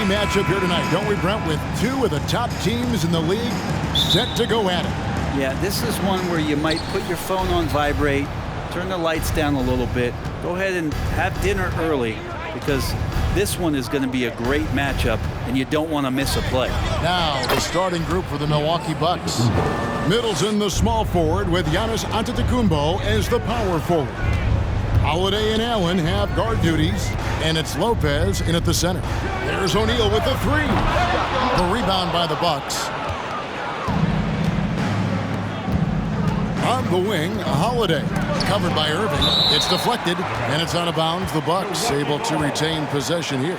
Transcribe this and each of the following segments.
exciting matchup here tonight, don't we, Brent? With two of the top teams in the league set to go at it. Yeah, this is one where you might put your phone on vibrate, turn the lights down a little bit, go ahead and have dinner early, because this one is going to be a great matchup, and you don't want to miss a play. Now, the starting group for the Milwaukee Bucks. Middleton, the small forward, with Giannis Antetokounmpo as the power forward. Holiday and Allen have guard duties, and it's Lopez in at the center. There's O'Neal with the three. The rebound by the Bucks. On the wing, Holiday. Covered by Irving. It's deflected, and it's out of bounds. The Bucks able to retain possession here.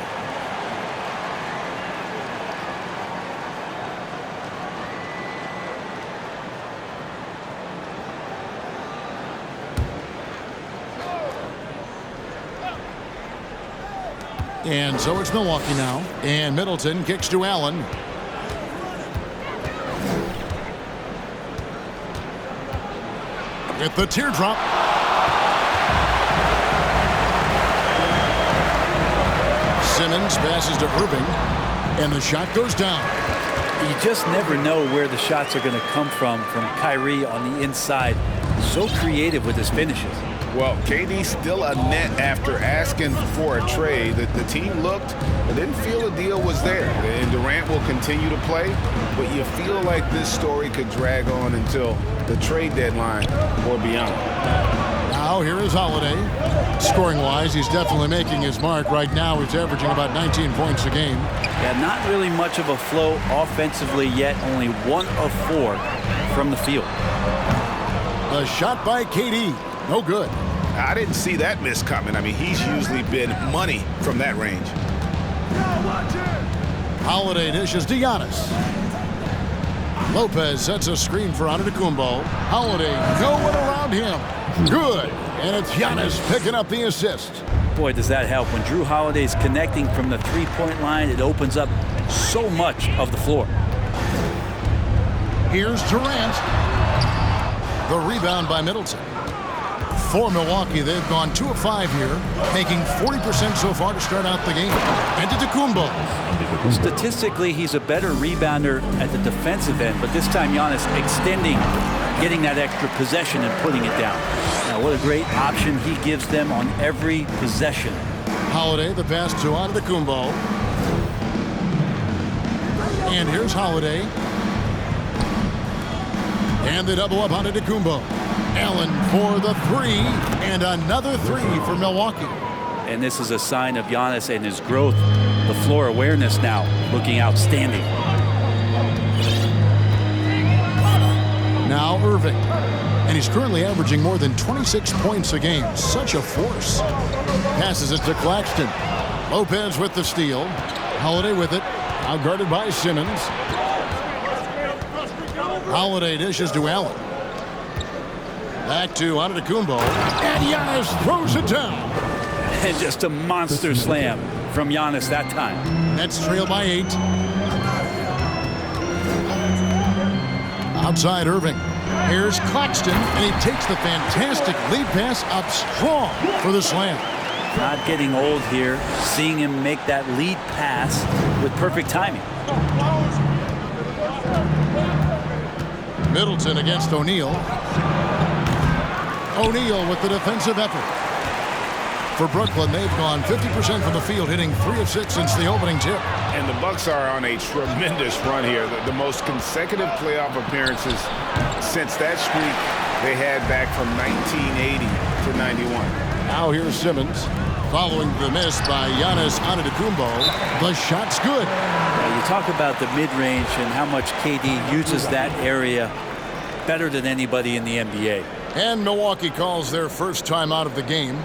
And so it's Milwaukee now. And Middleton kicks to Allen. With the teardrop. Simmons passes to Irving. And the shot goes down. You just never know where the shots are going to come from Kyrie on the inside. So creative with his finishes. Well, KD's still a net after asking for a trade. The team looked but didn't feel the deal was there. And Durant will continue to play, but you feel like this story could drag on until the trade deadline or beyond. Now here is Holiday. Scoring-wise, he's definitely making his mark. Right now, he's averaging about 19 points a game. Yeah, not really much of a flow offensively yet. Only 1 of 4 from the field. A shot by KD. No good. I didn't see that miss coming. I mean, he's usually been money from that range. Holiday dishes to Giannis. Lopez sets a screen for Antetokounmpo. Holiday, no one around him. Good. And it's Giannis picking up the assist. Boy, does that help. When Drew Holiday's connecting from the three-point line, it opens up so much of the floor. Here's Durant. The rebound by Middleton. For Milwaukee, they've gone 2 of 5 here, making 40% so far to start out the game. Antetokounmpo. Statistically, he's a better rebounder at the defensive end, but this time Giannis extending, getting that extra possession and putting it down. Now, what a great option he gives them on every possession. Holiday, the pass to Antetokounmpo. And here's Holiday. And they double up Antetokounmpo. Allen for the three, and another three for Milwaukee. And this is a sign of Giannis and his growth. The floor awareness now looking outstanding. Now Irving. And he's currently averaging more than 26 points a game. Such a force. Passes it to Claxton. Lopez with the steal. Holiday with it. Now guarded by Simmons. Holiday dishes to Allen. Back to Antetokounmpo. And Giannis throws it down. And just a monster slam from Giannis that time. Nets trail by 8. Outside Irving. Here's Claxton, and he takes the fantastic lead pass up strong for the slam. Not getting old here. Seeing him make that lead pass with perfect timing. Middleton against O'Neal. O'Neal with the defensive effort. For Brooklyn, they've gone 50% from the field, hitting 3 of 6 since the opening tip. And the Bucks are on a tremendous run here. The most consecutive playoff appearances since that streak they had back from 1980 to 91. Now here's Simmons. Following the miss by Giannis Antetokounmpo, the shot's good. You talk about the mid-range and how much KD uses that area better than anybody in the NBA. And Milwaukee calls their first time out of the game.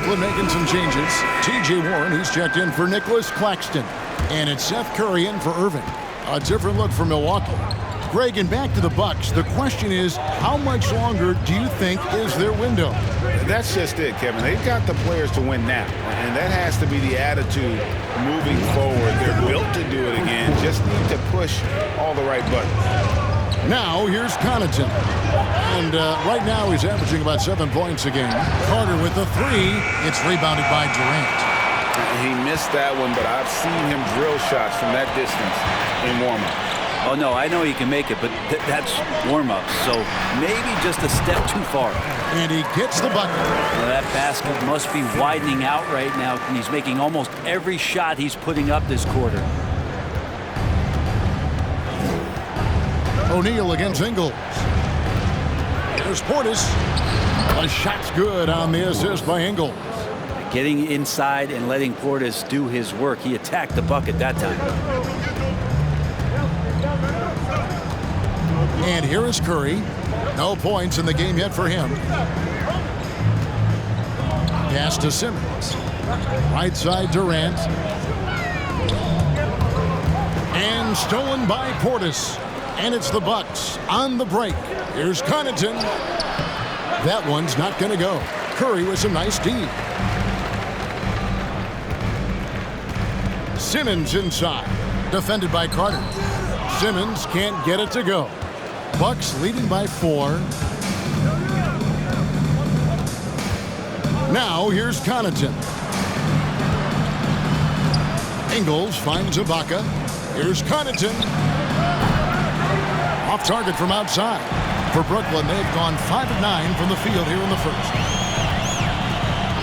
Brooklyn making some changes. T.J. Warren, he's checked in for Nicholas Claxton. And it's Seth Curry in for Irving. A different look for Milwaukee. Greg, and back to the Bucks. The question is, how much longer do you think is their window? That's just it, Kevin. They've got the players to win now, and that has to be the attitude moving forward. They're built to do it again. Just need to push all the right buttons. Now, here's Connaughton. And right now, he's averaging about 7 points a game. Carter with the three. It's rebounded by Durant. He missed that one, but I've seen him drill shots from that distance in warm-up. Oh, no, I know he can make it, but that's warm-up, so maybe just a step too far. And he gets the bucket. Well, that basket must be widening out right now, and he's making almost every shot he's putting up this quarter. O'Neal against Ingles. There's Portis. A shot's good on the assist by Ingles. Getting inside and letting Portis do his work. He attacked the bucket that time. And here is Curry. No points in the game yet for him. Pass to Simmons. Right side Durant. And stolen by Portis. And it's the Bucks on the break. Here's Connaughton. That one's not going to go. Curry with some nice D. Simmons inside. Defended by Carter. Simmons can't get it to go. Bucks leading by 4. Now here's Connaughton. Ingles finds Ibaka. Here's Connaughton. Off target from outside. For Brooklyn, they've gone 5 of 9 from the field here in the first.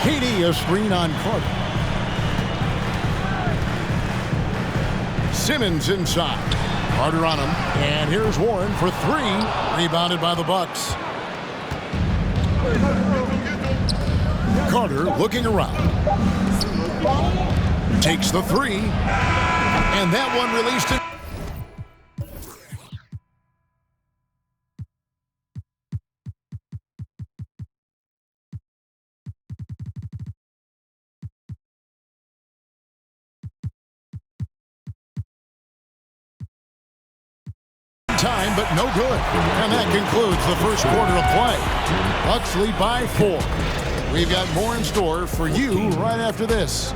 KD a screen on Carter. Simmons inside. Carter on him. And here's Warren for 3. Rebounded by the Bucks. Carter looking around. Takes the 3. And that one released it. Time, but no good. And that concludes the first quarter of play. Bucks lead by 4. We've got more in store for you right after this.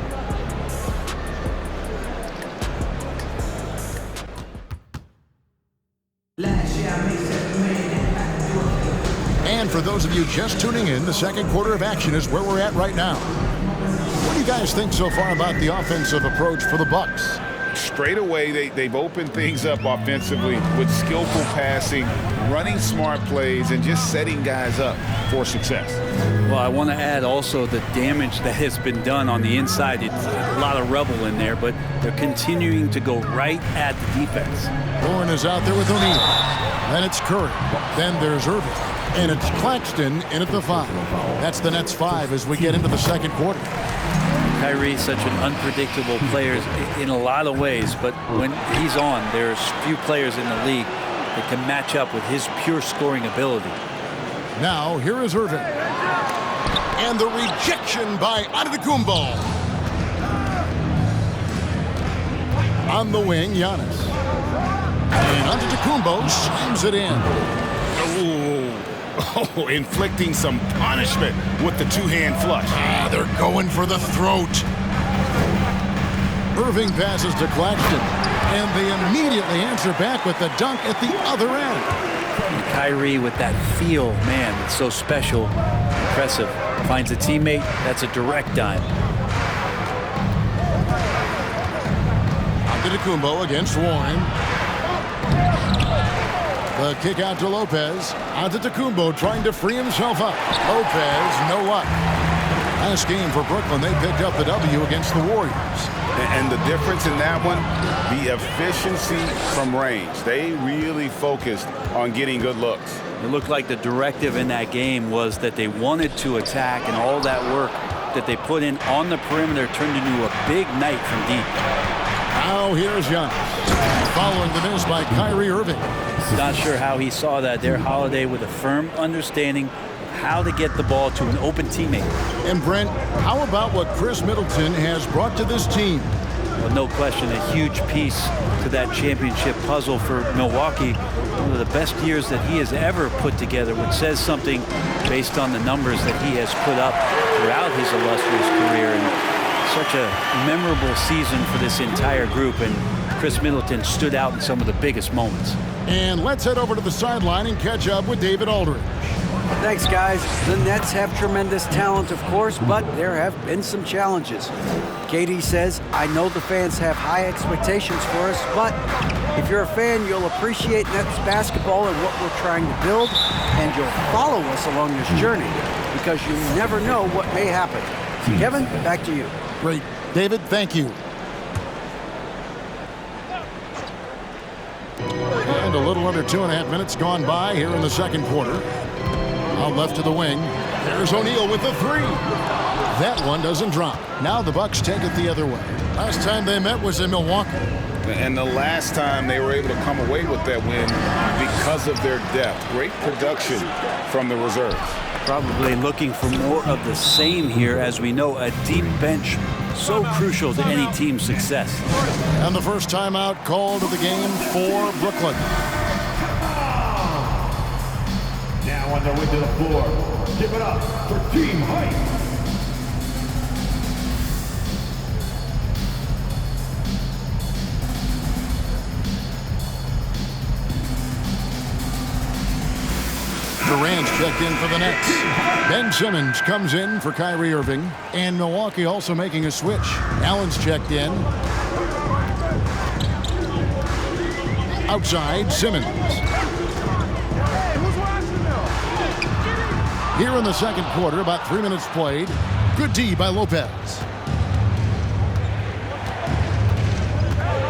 And for those of you just tuning in, the second quarter of action is where we're at right now. What do you guys think so far about the offensive approach for the Bucks? Straight away, they've opened things up offensively with skillful passing, running smart plays, and just setting guys up for success. Well, I want to add also the damage that has been done on the inside. It's a lot of rubble in there, but they're continuing to go right at the defense. Warren is out there with O'Neal. Then it's Curry. Then there's Irving. And it's Claxton in at the 5. That's the Nets 5 as we get into the second quarter. Kyrie's such an unpredictable player in a lot of ways, but when he's on, there's few players in the league that can match up with his pure scoring ability. Now, here is Irving. And the rejection by Antetokounmpo. On the wing, Giannis. And Antetokounmpo slams it in. Oh, inflicting some punishment with the two-hand flush. They're going for the throat. Irving passes to Claxton, and they immediately answer back with the dunk at the other end. And Kyrie with that feel, man, it's so special, impressive. Finds a teammate, that's a direct dime. Antetokounmpo against Warren. The kick out to Lopez. Antetokounmpo trying to free himself up. Lopez, no luck. Last game for Brooklyn, they picked up the W against the Warriors. And the difference in that one, the efficiency from range. They really focused on getting good looks. It looked like the directive in that game was that they wanted to attack, and all that work that they put in on the perimeter turned into a big night from deep. Now here's Giannis. Following the miss by Kyrie Irving. Not sure how he saw that there. Holiday with a firm understanding how to get the ball to an open teammate. And Brent, how about what Chris Middleton has brought to this team? Well, no question, a huge piece to that championship puzzle for Milwaukee. One of the best years that he has ever put together, which says something based on the numbers that he has put up throughout his illustrious career. And such a memorable season for this entire group, and Chris Middleton stood out in some of the biggest moments. And let's head over to the sideline and catch up with David Aldridge. Thanks, guys. The Nets have tremendous talent, of course, but there have been some challenges. KD says, I know the fans have high expectations for us, but if you're a fan, you'll appreciate Nets basketball and what we're trying to build, and you'll follow us along this journey because you never know what may happen. Kevin, back to you. Great. David, thank you. And a little under 2.5 minutes gone by here in the second quarter. Out left to the wing. There's O'Neal with the three. That one doesn't drop. Now the Bucks take it the other way. Last time they met was in Milwaukee. And the last time they were able to come away with that win because of their depth. Great production from the reserves. Probably looking for more of the same here. As we know, a deep bench so crucial to any team's success. And the first timeout called of the game for Brooklyn. Now on their way to the floor. Give it up for Team Height. Durant's checked in for the Nets. Ben Simmons comes in for Kyrie Irving. And Milwaukee also making a switch. Allen's checked in. Outside, Simmons. Here in the second quarter, about 3 minutes played. Good D by Lopez.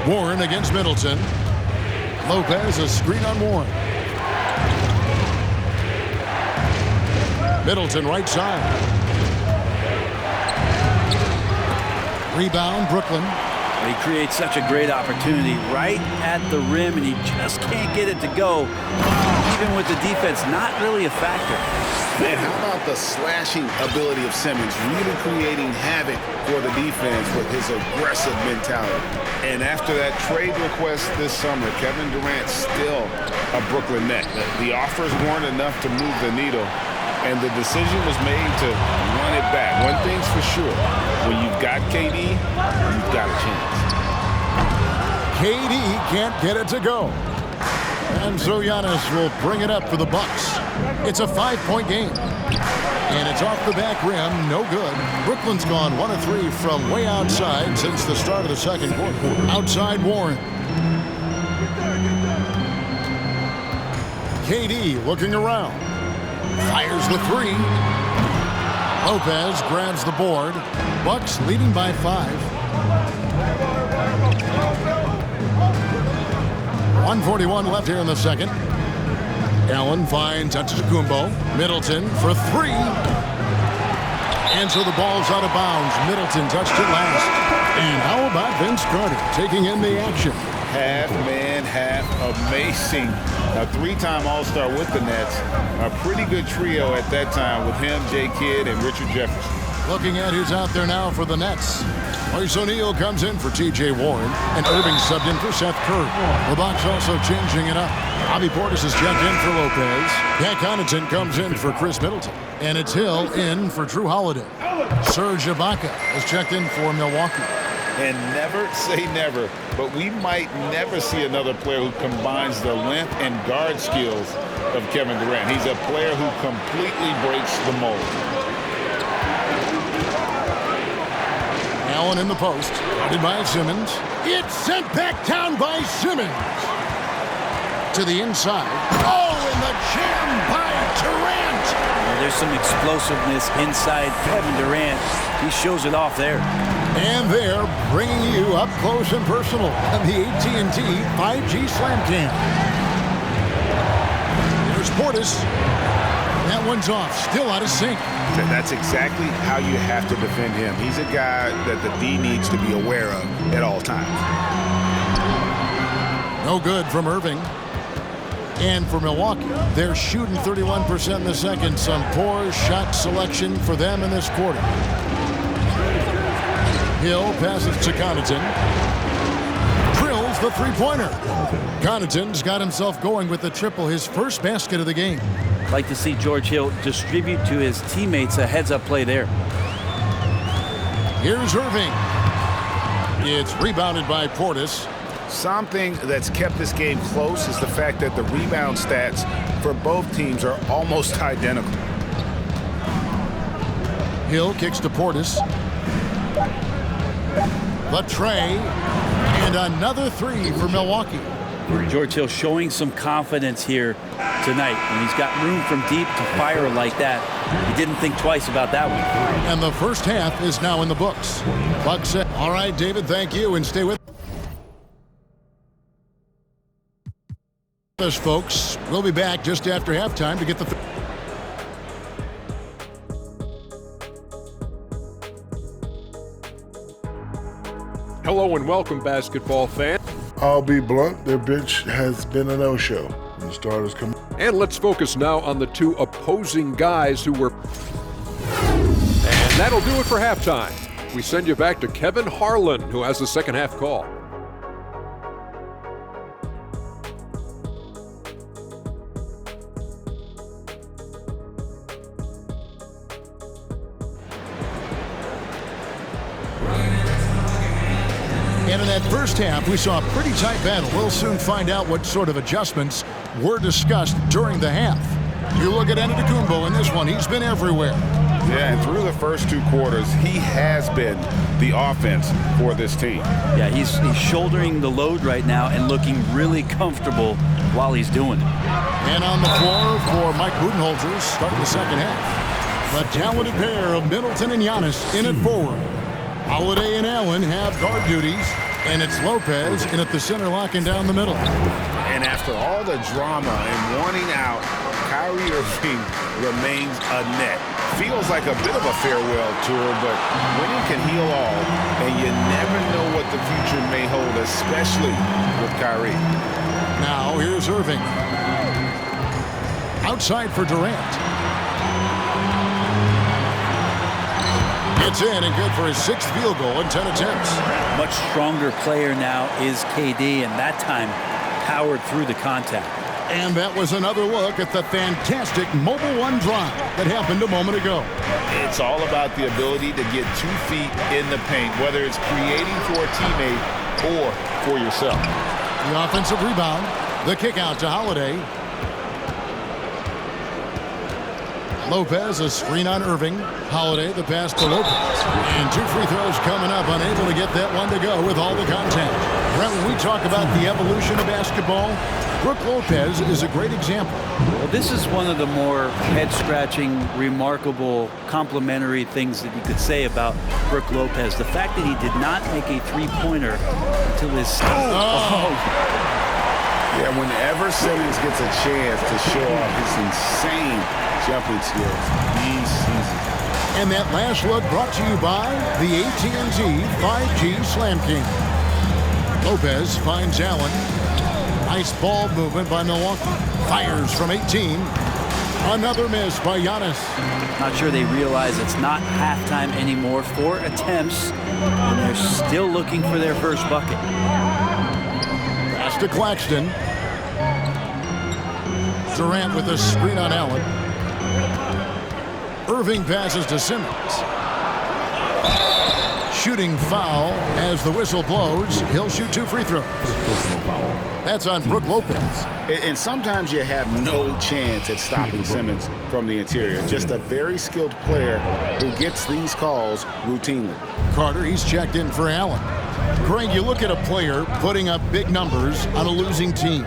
Warren against Middleton. Lopez, a screen on Warren. Middleton right side. Rebound, Brooklyn. He creates such a great opportunity right at the rim, and he just can't get it to go. Even with the defense, not really a factor. Man, how about the slashing ability of Simmons, really creating havoc for the defense with his aggressive mentality. And after that trade request this summer, Kevin Durant still a Brooklyn Net. The offers weren't enough to move the needle, and the decision was made to run it back. One thing's for sure, when you've got KD, you've got a chance. KD can't get it to go. And so Giannis will bring it up for the Bucks. It's a 5-point game. And it's off the back rim, no good. Brooklyn's gone 1 of 3 from way outside since the start of the second quarter. Outside Warren. KD looking around. Fires the three. Lopez grabs the board. Bucks leading by 5. 1:41 left here in the second. Allen finds Antetokounmpo. Middleton for 3. And so the ball's out of bounds. Middleton touched it last. And how about Vince Carter taking in the action? Half man, half amazing. A 3-time All-Star with the Nets. A pretty good trio at that time with him, Jay Kidd, and Richard Jefferson. Looking at who's out there now for the Nets. Royce O'Neal comes in for T.J. Warren, and Irving subbed in for Seth Curry. The Bucks also changing it up. Bobby Portis is checked in for Lopez. Pat Connaughton comes in for Chris Middleton, and it's Hill in for Drew Holiday. Serge Ibaka is checked in for Milwaukee. And never say never, but we might never see another player who combines the length and guard skills of Kevin Durant. He's a player who completely breaks the mold. Allen in the post, guarded by Simmons. It's sent back down by Simmons. To the inside. Oh, and the jam by Durant. Well, there's some explosiveness inside Kevin Durant. He shows it off there. And they're bringing you up close and personal on the AT&T 5G Slam Cam. There's Portis. That one's off, still out of sync. That's exactly how you have to defend him. He's a guy that the D needs to be aware of at all times. No good from Irving. And for Milwaukee, they're shooting 31% in the second. Some poor shot selection for them in this quarter. Hill passes to Connaughton. Drills the three-pointer. Connaughton's got himself going with the triple, his first basket of the game. Like to see George Hill distribute to his teammates a heads-up play there. Here's Irving. It's rebounded by Portis. Something that's kept this game close is the fact that the rebound stats for both teams are almost identical. Hill kicks to Portis. The tray. And another three for Milwaukee. George Hill showing some confidence here tonight. When he's got room from deep to fire like that, he didn't think twice about that one. And the first half is now in the books. Bucks set. All right, David, thank you, and stay with us, folks. We'll be back just after halftime to get the... Hello and welcome, basketball fans. I'll be blunt, their bench has been a no-show. The starters come. And let's focus now on the two opposing guys who were... And that'll do it for halftime. We send you back to Kevin Harlan, who has the second half call. And in that first half, we saw a pretty tight battle. We'll soon find out what sort of adjustments were discussed during the half. You look at Antetokounmpo in this one, he's been everywhere. Yeah, and through the first two quarters, he has been the offense for this team. Yeah, he's shouldering the load right now and looking really comfortable while he's doing it. And on the floor for Mike Budenholzer, starting the second half. The talented pair of Middleton and Giannis in it forward. Holiday and Allen have guard duties, and it's Lopez in at the center locking down the middle. And after all the drama and wanting out, Kyrie Irving remains a net. Feels like a bit of a farewell tour, but winning can heal all, and you never know what the future may hold, especially with Kyrie. Now here's Irving. Outside for Durant. It's in and good for his sixth field goal in 10 attempts. Much stronger player now is KD, and that time powered through the contact. And that was another look at the fantastic Mobile One drive that happened a moment ago. It's all about the ability to get 2 feet in the paint, whether it's creating for a teammate or for yourself. The offensive rebound, the kick out to Holiday. Lopez, a screen on Irving. Holiday, the pass to Lopez. And 2 free throws coming up, unable to get that one to go with all the contact. Brent, when we talk about the evolution of basketball, Brook Lopez is a great example. Well, this is one of the more head-scratching, remarkable, complimentary things that you could say about Brook Lopez. The fact that he did not make a three-pointer until his... Yeah, whenever Simmons gets a chance to show off his insane jumping skills, he sees it. And that last look brought to you by the AT&T 5G Slam King. Lopez finds Allen. Nice ball movement by Milwaukee. Fires from 18. Another miss by Giannis. Not sure they realize it's not halftime anymore. 4 attempts, and they're still looking for their first bucket. Pass to Claxton. Durant with a screen on Allen. Irving passes to Simmons. Shooting foul as the whistle blows. He'll shoot 2 free throws. That's on Brook Lopez. And sometimes you have no chance at stopping Simmons from the interior. Just a very skilled player who gets these calls routinely. Carter, he's checked in for Allen. Greg, you look at a player putting up big numbers on a losing team.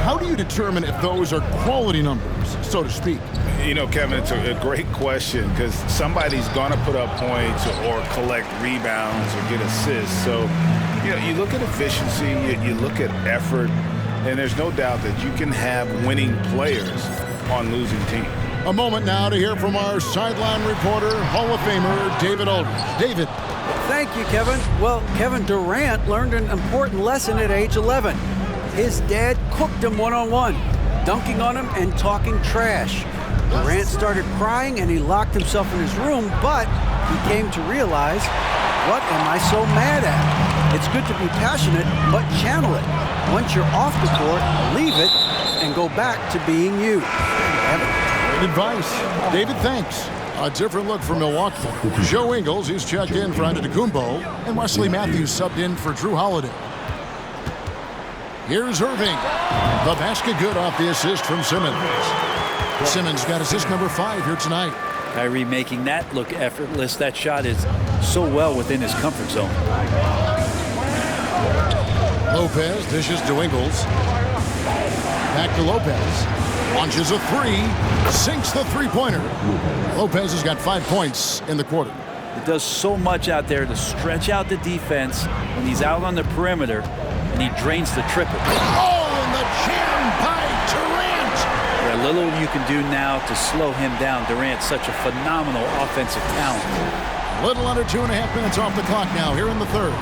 How do you determine if those are quality numbers, so to speak? You know, Kevin, it's a great question because somebody's going to put up points or collect rebounds or get assists. So, you know, you look at efficiency, you look at effort, and there's no doubt that you can have winning players on losing teams. A moment now to hear from our sideline reporter, Hall of Famer David Aldridge. David. Thank you, Kevin. Well, Kevin Durant learned an important lesson at age 11. His dad cooked him one-on-one. dunking on him and talking trash. Durant started crying and he locked himself in his room, but he came to realize, what am I so mad at? It's good to be passionate, but channel it. Once you're off the court, leave it and go back to being you. Great advice. David, thanks. A different look for Milwaukee. Joe Ingles, he's checked in for Antetokounmpo, and Wesley Matthews subbed in for Drew Holiday. Here's Irving. The basket good off the assist from Simmons. Simmons got assist number 5 here tonight. Kyrie making that look effortless. That shot is so well within his comfort zone. Lopez dishes to Ingles. Back to Lopez. Launches a 3. Sinks the three-pointer. Lopez has got 5 points in the quarter. It does so much out there to stretch out the defense when he's out on the perimeter, and he drains the triple. Oh, and the jam by Durant. There are little you can do now to slow him down. Durant's such a phenomenal offensive talent. A little under 2.5 minutes off the clock now here in the third.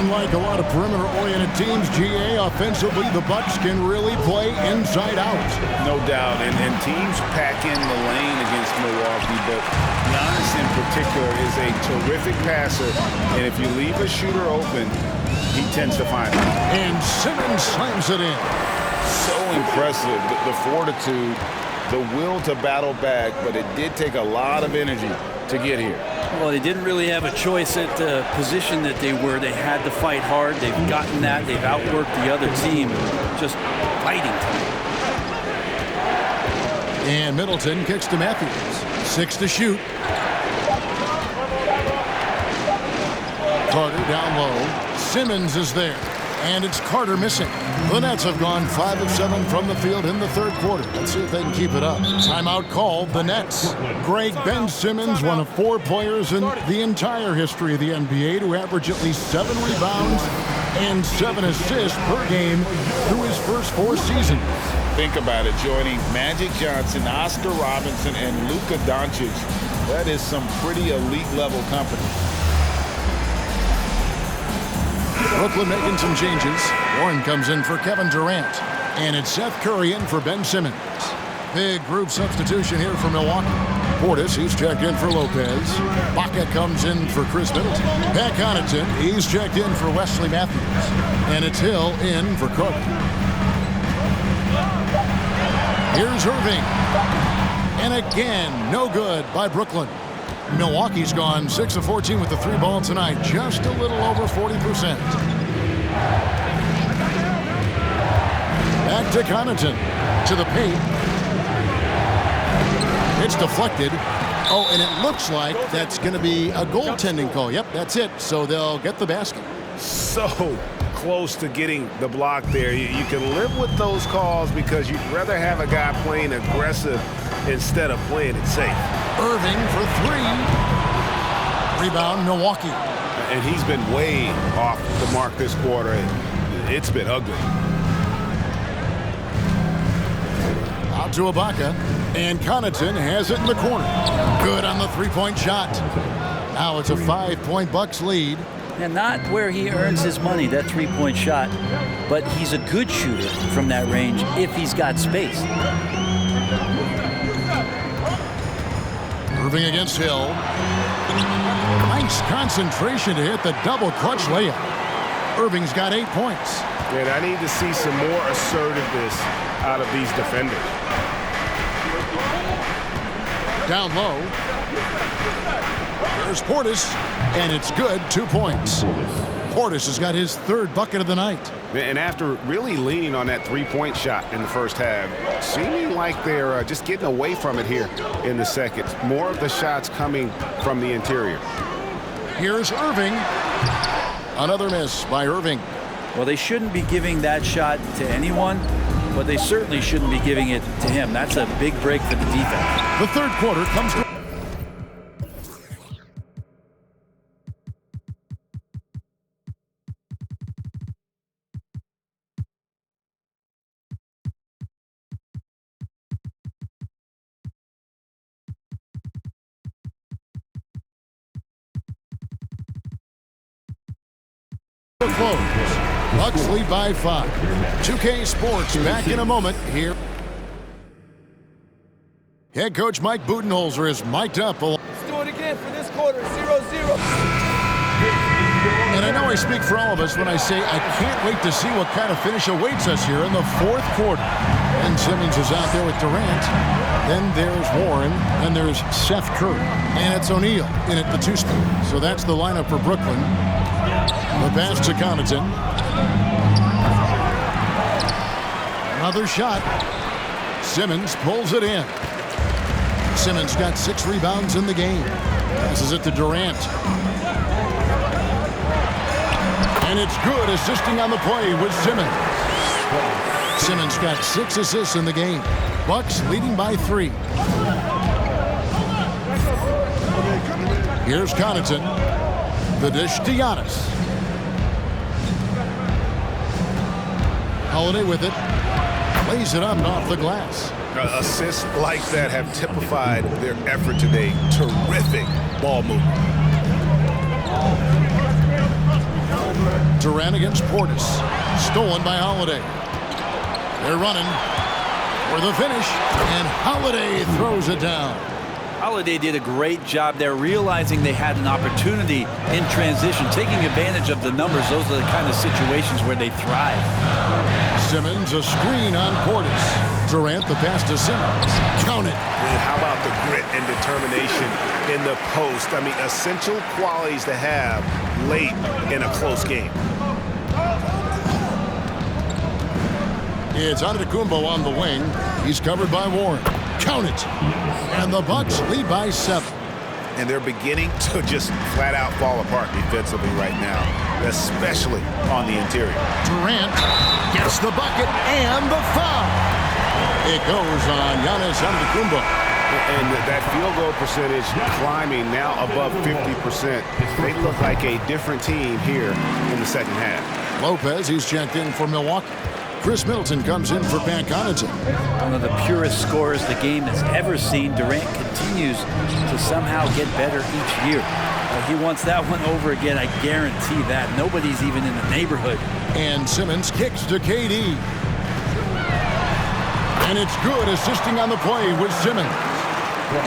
Unlike a lot of perimeter-oriented teams, GA, offensively, the Bucks can really play inside out. No doubt, and teams pack in the lane against Milwaukee, but Giannis in particular is a terrific passer, and if you leave a shooter open, he tends to find it. And Simmons slams it in. So impressive, the fortitude, the will to battle back, but it did take a lot of energy to get here. Well, they didn't really have a choice at the position that they were. They had to fight hard. They've gotten that. They've outworked the other team, just fighting. And Middleton kicks to Matthews. 6 to shoot. Carter down low. Simmons is there. And it's Carter missing. The Nets have gone 5 of 7 from the field in the third quarter. Let's see if they can keep it up. Timeout called the Nets. Greg Ben Simmons, one of 4 players in the entire history of the NBA to average at least 7 rebounds and 7 assists per game through his first 4 seasons. Think about it, joining Magic Johnson, Oscar Robinson, and Luka Doncic. That is some pretty elite level company. Brooklyn making some changes. Warren comes in for Kevin Durant. And it's Seth Curry in for Ben Simmons. Big group substitution here for Milwaukee. Portis, he's checked in for Lopez. Baca comes in for Chris Middleton. Pat Connaughton, he's checked in for Wesley Matthews. And it's Hill in for Cook. Here's Irving. And again, no good by Brooklyn. Milwaukee's gone 6 of 14 with the 3 ball tonight, just a little over 40%. Back to Connaughton, to the paint. It's deflected. Oh, and it looks like that's going to be a goaltending call. Yep, that's it. So they'll get the basket. So close to getting the block there. You can live with those calls because you'd rather have a guy playing aggressive instead of playing it safe. Irving for 3. Rebound, Milwaukee. And he's been way off the mark this quarter. It's been ugly. Out to Ibaka. And Connaughton has it in the corner. Good on the 3-point shot. Now it's a 5-point Bucks lead. And not where he earns his money, that 3-point shot, but he's a good shooter from that range if he's got space. Irving against Hill. Nice concentration to hit the double clutch layup. Irving's got 8 points. And I need to see some more assertiveness out of these defenders. Down low. There's Portis, and it's good, 2 points. Portis has got his 3rd bucket of the night. And after really leaning on that 3-point shot in the first half, seeming like they're just getting away from it here in the second. More of the shots coming from the interior. Here's Irving. Another miss by Irving. Well, they shouldn't be giving that shot to anyone, but they certainly shouldn't be giving it to him. That's a big break for the defense. The third quarter comes to... close. Bucks lead by 5. 2K Sports back in a moment here. Head coach Mike Budenholzer is mic'd up. Let's do it again for this quarter, 0-0. And I know I speak for all of us when I say I can't wait to see what kind of finish awaits us here in the fourth quarter. And Simmons is out there with Durant. Then there's Warren. Then there's Seth Curry. And it's O'Neal in at the 2 spot. So that's the lineup for Brooklyn. The pass to Connaughton. Another shot. Simmons pulls it in. Simmons got 6 rebounds in the game. Passes it to Durant. And it's good, assisting on the play with Simmons. Simmons got 6 assists in the game. Bucks leading by 3. Here's Connaughton. The dish to Giannis. Holiday with it. Lays it up and off the glass. Assists like that have typified their effort today. Terrific ball movement. Durant against Portis. Stolen by Holiday. They're running for the finish, and Holiday throws it down. Holiday did a great job there, realizing they had an opportunity in transition, taking advantage of the numbers. Those are the kind of situations where they thrive. Simmons, a screen on Portis. Durant, the pass to Simmons. Count it. And how about the grit and determination in the post? I mean, essential qualities to have late in a close game. It's Antetokounmpo on the wing. He's covered by Warren. Count it. And the Bucks lead by 7. And they're beginning to just flat out fall apart defensively right now, especially on the interior. Durant gets the bucket and the foul. It goes on Giannis Antetokounmpo. And that field goal percentage climbing now above 50%. They look like a different team here in the second half. Lopez, he's checked in for Milwaukee. Chris Middleton comes in for Pat Connaughton. One of the purest scorers the game has ever seen. Durant continues to somehow get better each year. He wants that one over again, I guarantee that. Nobody's even in the neighborhood. And Simmons kicks to KD. And it's good, assisting on the play with Simmons.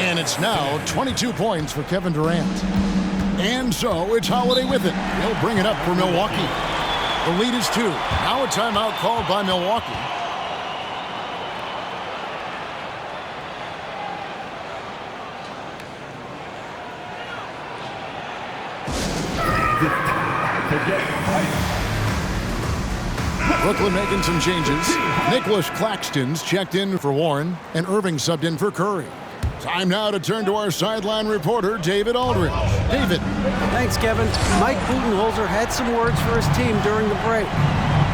And it's now 22 points for Kevin Durant. And so it's Holiday with it. He'll bring it up for Milwaukee. The lead is 2. Now a timeout called by Milwaukee. Brooklyn making some changes. Nicholas Claxton's checked in for Warren, and Irving subbed in for Curry. Time now to turn to our sideline reporter, David Aldridge. David. Thanks, Kevin. Mike Budenholzer had some words for his team during the break.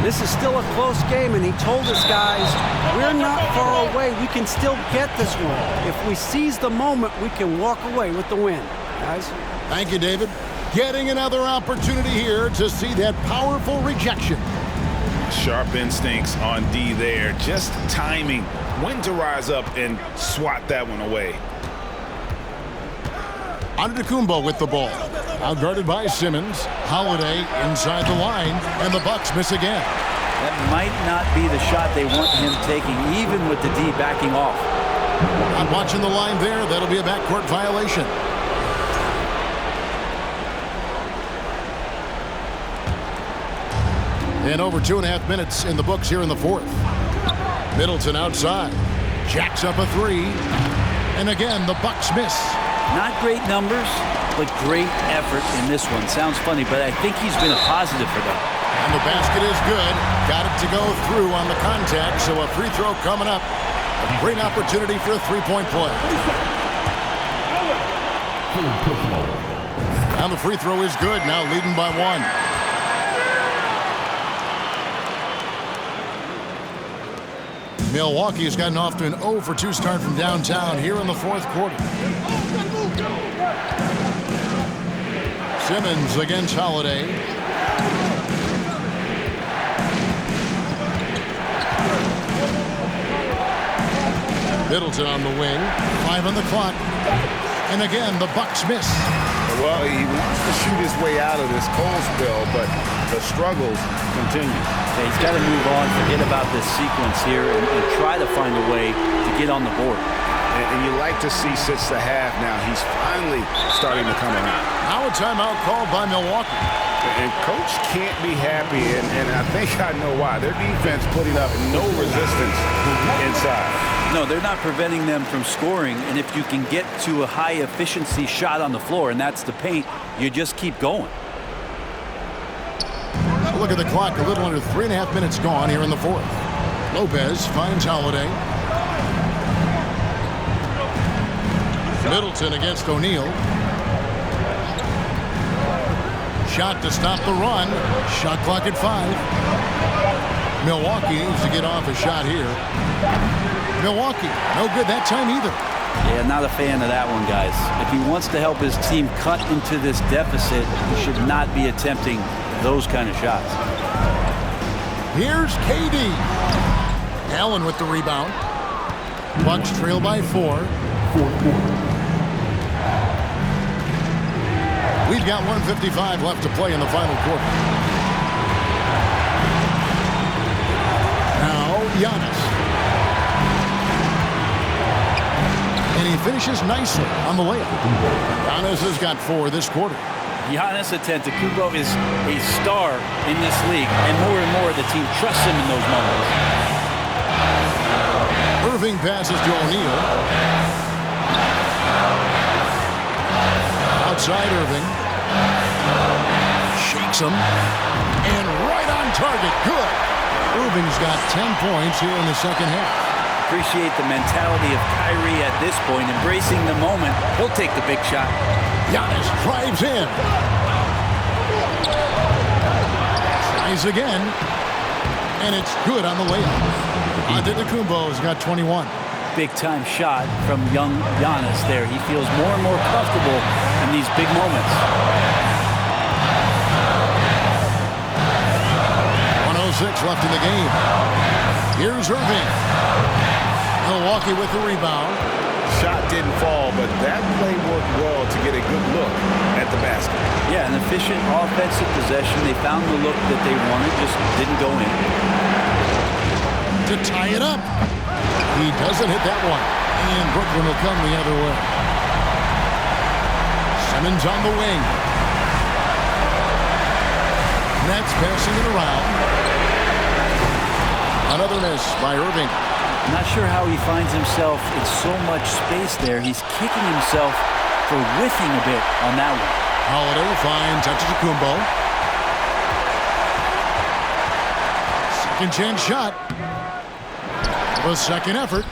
This is still a close game, and he told us, guys, we're not far away. We can still get this one. If we seize the moment, we can walk away with the win. Guys? Thank you, David. Getting another opportunity here to see that powerful rejection. Sharp instincts on D there. Just timing when to rise up and swat that one away. Antetokounmpo with the ball. Outguarded by Simmons. Holiday inside the line, and the Bucks miss again. That might not be the shot they want him taking, even with the D backing off. I'm watching the line there. That'll be a backcourt violation. And over 2.5 minutes in the books here in the fourth. Middleton outside. Jacks up a 3. And again, the Bucks miss. Not great numbers, but great effort in this one. Sounds funny, but I think he's been a positive for them. And the basket is good. Got it to go through on the contact, so a free throw coming up. A great opportunity for a three-point play. And the free throw is good, now leading by 1. Milwaukee has gotten off to an 0-for-2 start from downtown here in the fourth quarter. Simmons against Holiday. Middleton on the wing. 5 on the clock. And again, the Bucks miss. Well, he wants to shoot his way out of this cold spell, but the struggles continue. Yeah, he's got to move on, forget about this sequence here, and try to find a way to get on the board. And you like to see since the half now, he's finally starting to come around. Now a timeout called by Milwaukee. And coach can't be happy, and I think I know why. Their defense putting up no resistance inside. No, they're not preventing them from scoring, and if you can get to a high-efficiency shot on the floor, and that's the paint, you just keep going. Look at the clock, a little under 3.5 minutes gone here in the fourth. Lopez finds Holiday. Middleton against O'Neal. Shot to stop the run. Shot clock at 5. Milwaukee needs to get off a shot here. Milwaukee, no good that time either. Yeah, not a fan of that one, guys. If he wants to help his team cut into this deficit, he should not be attempting those kind of shots. Here's KD. Allen with the rebound. Bucks trail by 4. We've got 1:55 left to play in the final quarter. Now Giannis. And he finishes nicely on the layup. Giannis has got 4 this quarter. Giannis Antetokounmpo is a star in this league, and more the team trusts him in those moments. Irving passes to O'Neal. Outside Irving. Shakes him. And right on target. Good. Irving's got 10 points here in the second half. Appreciate the mentality of Kyrie at this point, embracing the moment. He'll take the big shot. Giannis drives in. Tries again. And it's good on the layup. Antetokounmpo's got 21. Big-time shot from young Giannis there. He feels more and more comfortable in these big moments. 1:06 left in the game. Here's Irving. Milwaukee with the rebound. Shot didn't fall, but that play worked well to get a good look at the basket. Yeah, an efficient offensive possession. They found the look that they wanted, just didn't go in. To tie it up. He doesn't hit that one. And Brooklyn will come the other way. Simmons on the wing. Nets passing it around. Another miss by Irving. I'm not sure how he finds himself in so much space there. He's kicking himself for whiffing a bit on that one. Holiday finds Antetokounmpo. Second chance shot. The second effort.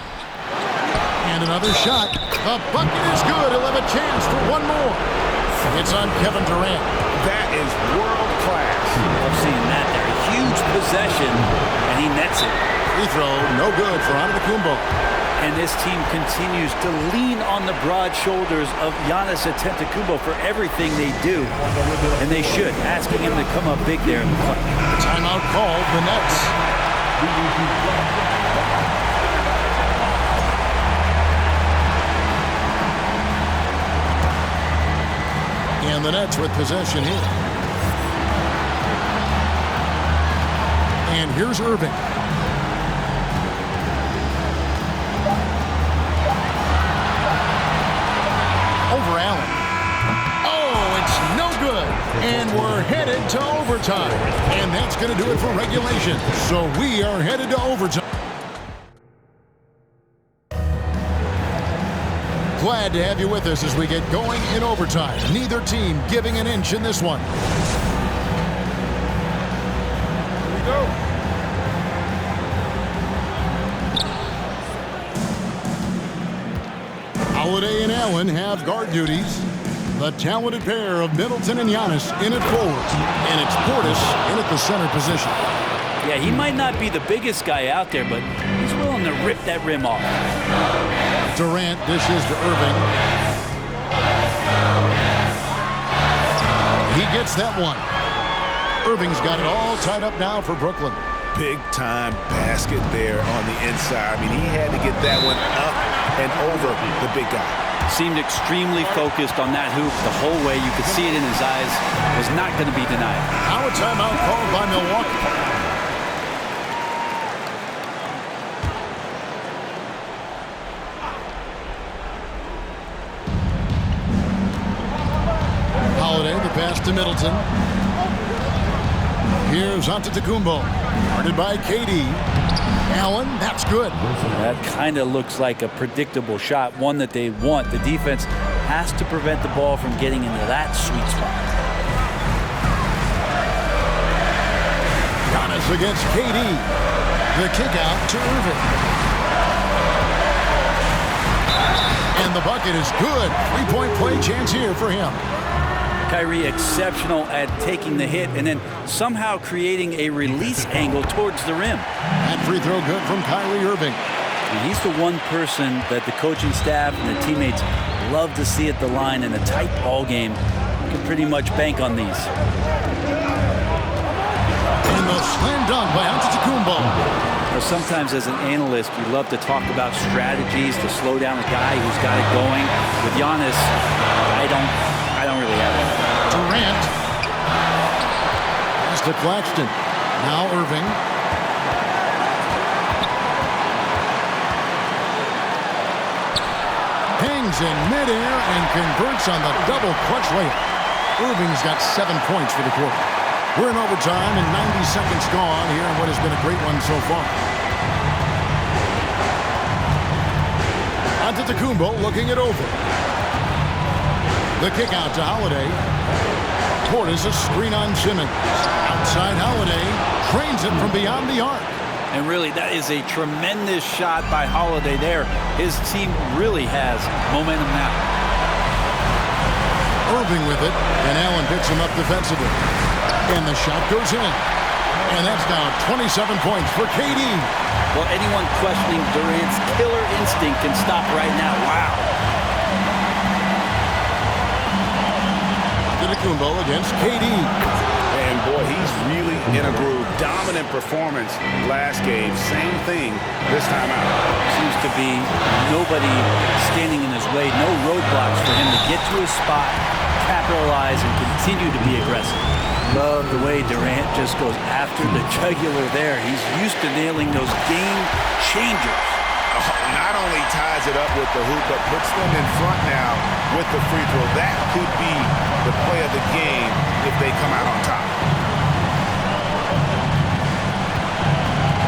And another shot. The bucket is good. He'll have a chance for one more. It's on Kevin Durant. That is world class. I've seen that there. A huge possession, and he nets it. Free throw, no good for Antetokounmpo. And this team continues to lean on the broad shoulders of Giannis Antetokounmpo for everything they do. And they should, asking him to come up big there in the clutch. Timeout called, the Nets. And the Nets with possession here. And here's Irving. Over Allen. Oh, it's no good. And we're headed to overtime. And that's going to do it for regulation. So we are headed to overtime. Glad to have you with us as we get going in overtime. Neither team giving an inch in this one. Here we go. Holiday and Allen have guard duties. The talented pair of Middleton and Giannis in at forwards. And it's Portis in at the center position. Yeah, he might not be the biggest guy out there, but he's willing to rip that rim off. Durant dishes to Irving. He gets that one. Irving's got it all tied up now for Brooklyn. Big-time basket there on the inside. I mean, he had to get that one up and over the big guy. Seemed extremely focused on that hoop the whole way. You could see it in his eyes. Was not going to be denied. Now a timeout called by Milwaukee. to Middleton. Here's Antetokounmpo. Guarded by KD. Allen, that's good. That kind of looks like a predictable shot, one that they want. The defense has to prevent the ball from getting into that sweet spot. Giannis against KD. The kick out to Irving. And the bucket is good. Three-point play chance here for him. Kyrie exceptional at taking the hit and then somehow creating a release angle towards the rim. That free throw good from Kyrie Irving. And he's the one person that the coaching staff and the teammates love to see at the line in a tight ball game. You can pretty much bank on these. And the slam dunk by Antetokounmpo. Now, sometimes as an analyst, you love to talk about strategies to slow down a guy who's got it going. With Giannis, I don't really have it. Durant. Pass to Claxton. Now Irving. Hangs in midair and converts on the double clutch layup. Irving's got 7 points for the quarter. We're in overtime and 90 seconds gone here in what has been a great one so far. Antetokounmpo looking it over. The kick out to Holiday. Portis a screen on Simmons. Outside Holiday. Trains it from beyond the arc. And really, that is a tremendous shot by Holiday there. His team really has momentum now. Irving with it, and Allen picks him up defensively. And the shot goes in. And that's now 27 points for KD. Well, anyone questioning Durant's killer instinct can stop right now. Wow. Antetokounmpo against KD. And boy, he's really in a groove. Dominant performance last game. Same thing this time out. Seems to be nobody standing in his way. No roadblocks for him to get to his spot, capitalize, and continue to be aggressive. Love the way Durant just goes after the jugular there. He's used to nailing those game changers. Not only ties it up with the hoop, but puts them in front now with the free throw. That could be the play of the game if they come out on top.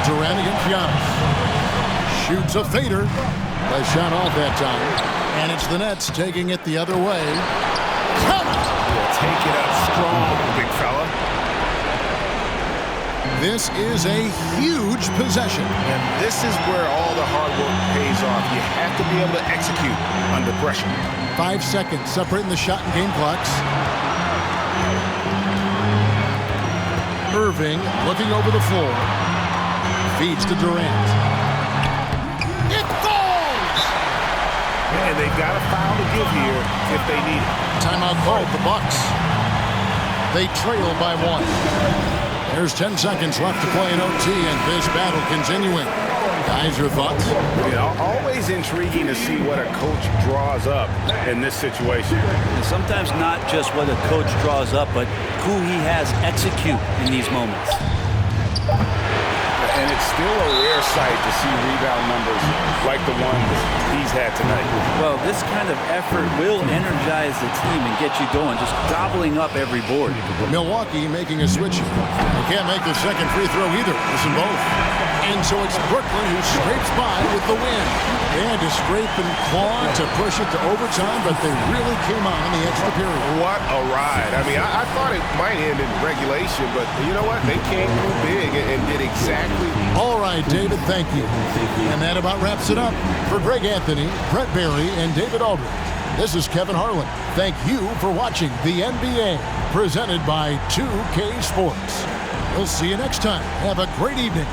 Durant against Giannis. Shoots a fader. A shot off that time. And it's the Nets taking it the other way. Count it! Take it up strong, big fella. This is a huge possession. And this is where all the hard work pays off. You have to be able to execute under pressure. 5 seconds separating the shot and game clocks. Irving looking over the floor. Feeds to Durant. It falls! And they've got a foul to give here if they need it. Timeout called, the Bucks. They trail by 1. There's 10 seconds left to play in OT, and this battle continuing. Guys, your thoughts? Always intriguing to see what a coach draws up in this situation. And sometimes not just what a coach draws up, but who he has execute in these moments. And it's still a rare sight to see rebound numbers like the one he's had tonight. Well, this kind of effort will energize the team and get you going, just gobbling up every board. Milwaukee making a switch. They can't make the second free throw either. Listen both. And so it's Brooklyn who scrapes by with the win. They had to scrape and claw to push it to overtime, but they really came on in the extra period. What a ride. I mean, I thought it might end in regulation, but you know what? They came through big and did exactly. All right, David, thank you. And that about wraps it up. For Greg Anthony, Brett Barry, and David Aldridge, this is Kevin Harlan. Thank you for watching the NBA, presented by 2K Sports. We'll see you next time. Have a great evening.